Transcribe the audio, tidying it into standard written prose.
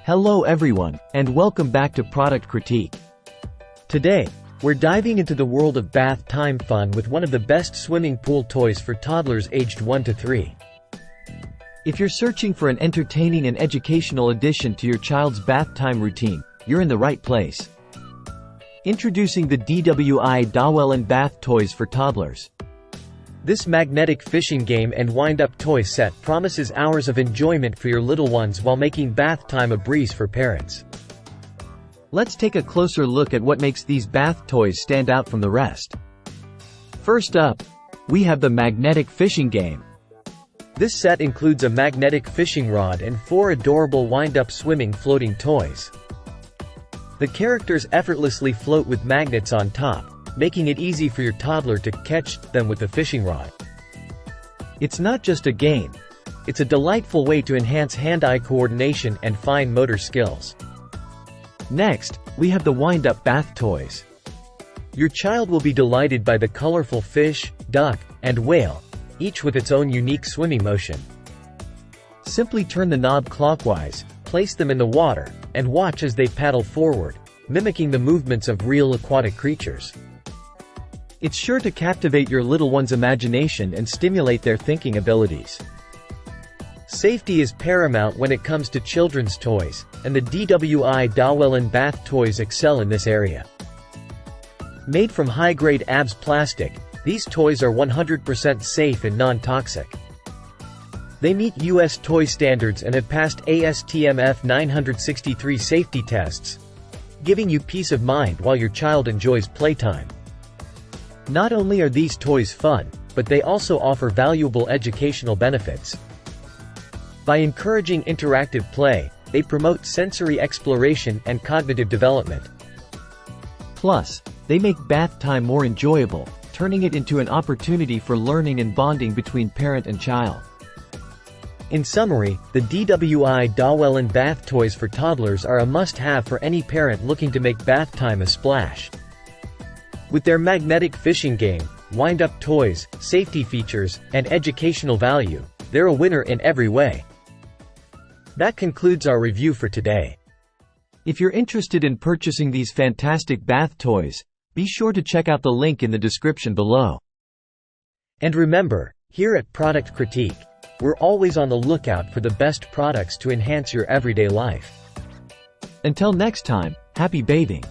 Hello everyone, and welcome back to Product Critique. Today, we're diving into the world of bath time fun with one of the best swimming pool toys for toddlers aged 1 to 3. If you're searching for an entertaining and educational addition to your child's bath time routine, you're in the right place. Introducing the Dowellin bath toys for toddlers. This magnetic fishing game and wind-up toy set promises hours of enjoyment for your little ones while making bath time a breeze for parents. Let's take a closer look at what makes these bath toys stand out from the rest. First up, we have the magnetic fishing game. This set includes a magnetic fishing rod and 4 adorable wind-up swimming floating toys. The characters effortlessly float with magnets on top, making it easy for your toddler to catch them with the fishing rod. It's not just a game. It's a delightful way to enhance hand-eye coordination and fine motor skills. Next, we have the wind-up bath toys. Your child will be delighted by the colorful fish, duck, and whale, each with its own unique swimming motion. Simply turn the knob clockwise, place them in the water, and watch as they paddle forward, mimicking the movements of real aquatic creatures. It's sure to captivate your little one's imagination and stimulate their thinking abilities. Safety is paramount when it comes to children's toys, and the Dowellin bath toys excel in this area. Made from high-grade ABS plastic, these toys are 100% safe and non-toxic. They meet US toy standards and have passed ASTM F963 safety tests, giving you peace of mind while your child enjoys playtime. Not only are these toys fun, but they also offer valuable educational benefits. By encouraging interactive play, they promote sensory exploration and cognitive development. Plus, they make bath time more enjoyable, turning it into an opportunity for learning and bonding between parent and child. In summary, the Dowellin bath toys for toddlers are a must-have for any parent looking to make bath time a splash. With their magnetic fishing game, wind-up toys, safety features, and educational value, they're a winner in every way. That concludes our review for today. If you're interested in purchasing these fantastic bath toys, be sure to check out the link in the description below. And remember, here at Product Critique, we're always on the lookout for the best products to enhance your everyday life. Until next time, happy bathing!